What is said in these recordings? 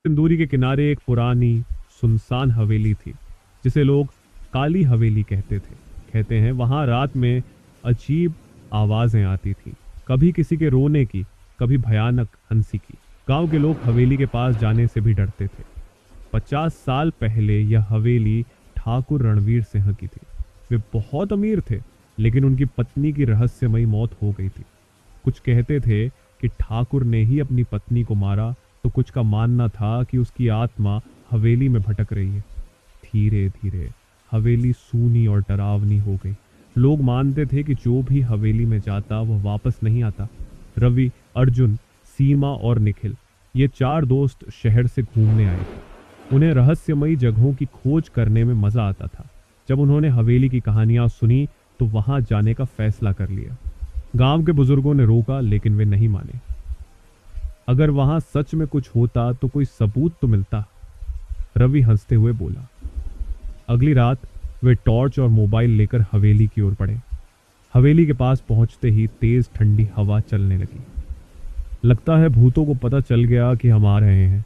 सिंदूरी के किनारे एक पुरानी सुनसान हवेली थी, जिसे लोग काली हवेली कहते थे। कहते हैं वहां रात में अजीब आवाजें आती थी, कभी किसी के रोने की, कभी भयानक हंसी की। गांव के लोग हवेली के पास जाने से भी डरते थे। 50 साल पहले यह हवेली ठाकुर रणवीर सिंह की थी। वे बहुत अमीर थे, लेकिन उनकी पत्नी की रहस्यमयी मौत हो गई थी। कुछ कहते थे कि ठाकुर ने ही अपनी पत्नी को मारा, तो कुछ का मानना था कि उसकी आत्मा हवेली में भटक रही है। धीरे धीरे हवेली सूनी और डरावनी हो गई। लोग मानते थे कि जो भी हवेली में जाता वह वापस नहीं आता। रवि, अर्जुन, सीमा और निखिल, ये 4 दोस्त शहर से घूमने आए थे। उन्हें रहस्यमयी जगहों की खोज करने में मजा आता था। जब उन्होंने हवेली की कहानियां सुनी तो वहां जाने का फैसला कर लिया। गांव के बुजुर्गों ने रोका, लेकिन वे नहीं माने। अगर वहां सच में कुछ होता तो कोई सबूत तो मिलता, रवि हंसते हुए बोला। अगली रात वे टॉर्च और मोबाइल लेकर हवेली की ओर बढ़े। हवेली के पास पहुंचते ही तेज ठंडी हवा चलने लगी। लगता है भूतों को पता चल गया कि हम आ रहे हैं,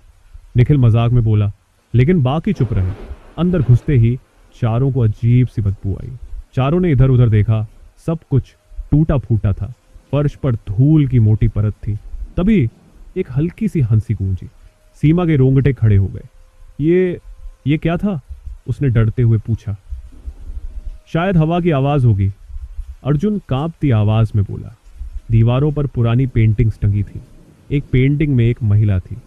निखिल मजाक में बोला, लेकिन बाकी चुप रहे। अंदर घुसते ही चारों को अजीब सी बदबू आई। चारों ने इधर उधर देखा, सब कुछ टूटा फूटा था। फर्श पर धूल की मोटी परत थी। तभी एक हल्की सी हंसी गूंजी। सीमा के रोंगटे खड़े हो गए। ये क्या था? उसने डरते हुए पूछा। शायद हवा की आवाज होगी, अर्जुन कांपती आवाज में बोला। दीवारों पर पुरानी पेंटिंग्स टंगी थी। एक पेंटिंग में एक महिला थी।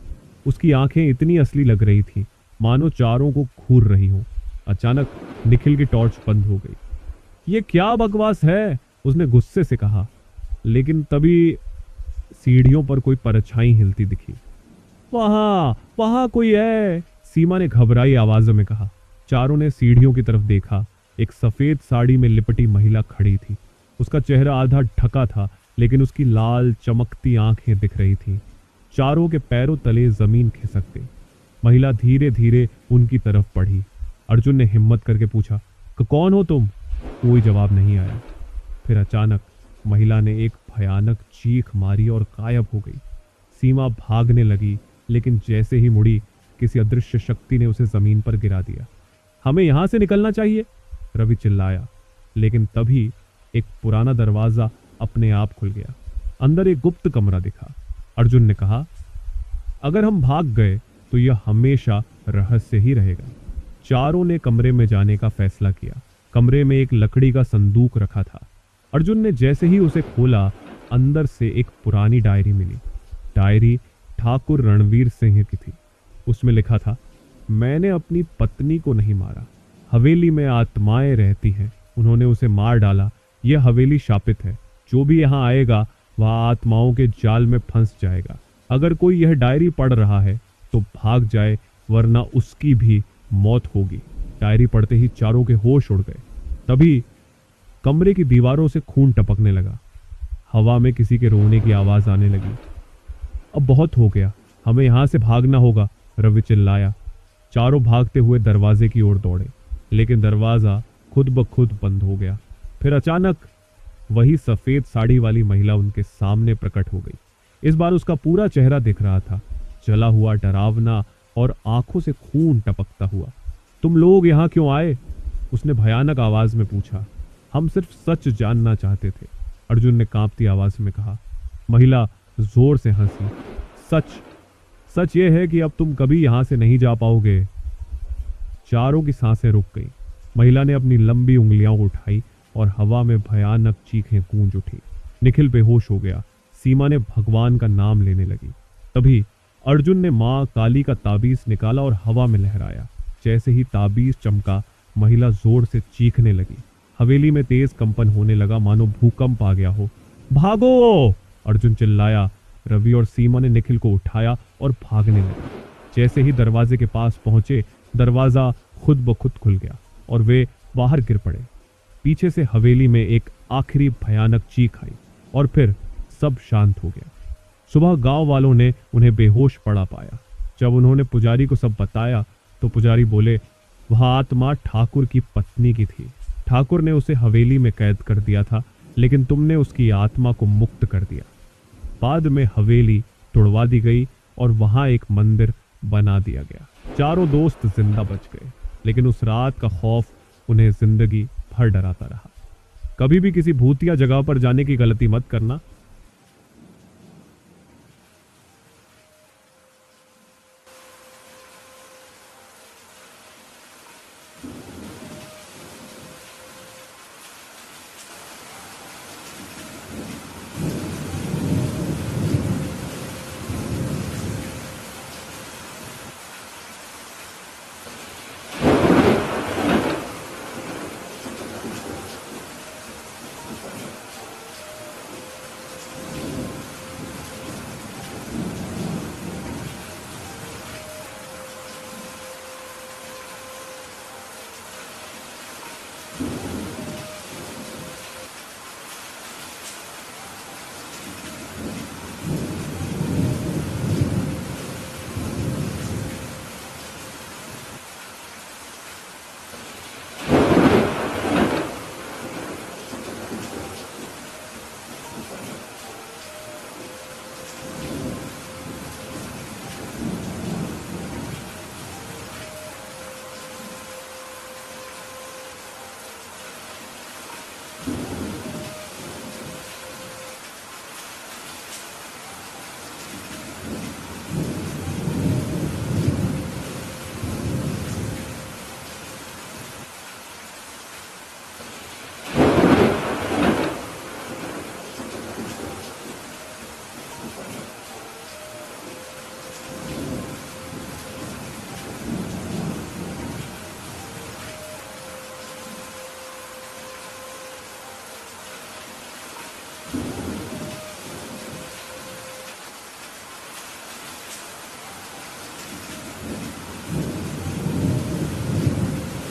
उसकी आंखें इतनी असली लग रही थी, मानो चारों को घूर रही हो। अचानक निखिल की टॉर्च बंद हो गई। ये क्या बकवास है? उसने गुस्से से कहा, लेकिन तभी सीढ़ियों पर कोई परछाई हिलती दिखी। वहां वहां कोई है, सीमा ने घबराई आवाजों में कहा। चारों ने सीढ़ियों की तरफ देखा। एक सफेद साड़ी में लिपटी महिला खड़ी थी। उसका चेहरा आधा ढका था, लेकिन उसकी लाल चमकती आंखें दिख रही थी। चारों के पैरों तले जमीन खिसक गई। महिला धीरे धीरे उनकी तरफ बढ़ी। अर्जुन ने हिम्मत करके पूछा, कौन हो तुम? कोई जवाब नहीं आया। फिर अचानक महिला ने एक भयानक चीख मारी और गायब हो गई। सीमा भागने लगी, लेकिन जैसे ही मुड़ी, किसी अदृश्य शक्ति ने उसे जमीन पर गिरा दिया। हमें यहां से निकलना चाहिए, रवि चिल्लाया। लेकिन तभी एक पुराना दरवाजा अपने आप खुल गया। अंदर एक गुप्त कमरा दिखा। अर्जुन ने कहा, अगर हम भाग गए तो यह हमेशा रहस्य ही रहेगा। चारों ने कमरे में जाने का फैसला किया। कमरे में एक लकड़ी का संदूक रखा था। अर्जुन ने जैसे ही उसे खोला, अंदर से एक पुरानी डायरी मिली। डायरी ठाकुर रणवीर सिंह की थी। उसमें लिखा था, मैंने अपनी पत्नी को नहीं मारा, हवेली में आत्माएं रहती हैं, उन्होंने उसे मार डाला। यह हवेली शापित है, जो भी यहाँ आएगा वह आत्माओं के जाल में फंस जाएगा। अगर कोई यह डायरी पढ़ रहा है तो भाग जाए, वरना उसकी भी मौत होगी। डायरी पढ़ते ही चारों के होश उड़ गए। तभी कमरे की दीवारों से खून टपकने लगा। हवा में किसी के रोने की आवाज आने लगी। अब बहुत हो गया, हमें यहां से भागना होगा, रवि चिल्लाया। चारों भागते हुए दरवाजे की ओर दौड़े, लेकिन दरवाजा खुद ब खुद बंद हो गया। फिर अचानक वही सफेद साड़ी वाली महिला उनके सामने प्रकट हो गई। इस बार उसका पूरा चेहरा दिख रहा था, जला हुआ, डरावना और आंखों से खून टपकता हुआ। तुम लोग यहाँ क्यों आए? उसने भयानक आवाज में पूछा। हम सिर्फ सच जानना चाहते थे, अर्जुन ने कांपती आवाज में कहा। महिला जोर से हंसी। सच ये है कि अब तुम कभी यहां से नहीं जा पाओगे। चारों की सांसें रुक गई। महिला ने अपनी लंबी उंगलियां उठाई और हवा में भयानक चीखें गूंज उठी। निखिल बेहोश हो गया। सीमा ने भगवान का नाम लेने लगी। तभी अर्जुन ने मां काली का ताबीज निकाला और हवा में लहराया। जैसे ही ताबीज चमका, महिला जोर से चीखने लगी। हवेली में तेज कंपन होने लगा, मानो भूकंप आ गया हो। भागो! अर्जुन चिल्लाया। रवि और सीमा ने निखिल को उठाया और भागने लगे। जैसे ही दरवाजे के पास पहुंचे, दरवाजा खुद ब खुद खुल गया और वे बाहर गिर पड़े। पीछे से हवेली में एक आखिरी भयानक चीख आई और फिर सब शांत हो गया। सुबह गांव वालों ने उन्हें बेहोश पड़ा पाया। जब उन्होंने पुजारी को सब बताया तो पुजारी बोले, वह आत्मा ठाकुर की पत्नी की थी। ठाकुर ने उसे हवेली में कैद कर दिया था, लेकिन तुमने उसकी आत्मा को मुक्त कर दिया। बाद में हवेली तुड़वा दी गई और वहां एक मंदिर बना दिया गया। चारों दोस्त जिंदा बच गए, लेकिन उस रात का खौफ उन्हें जिंदगी भर डराता रहा। कभी भी किसी भूतिया जगह पर जाने की गलती मत करना।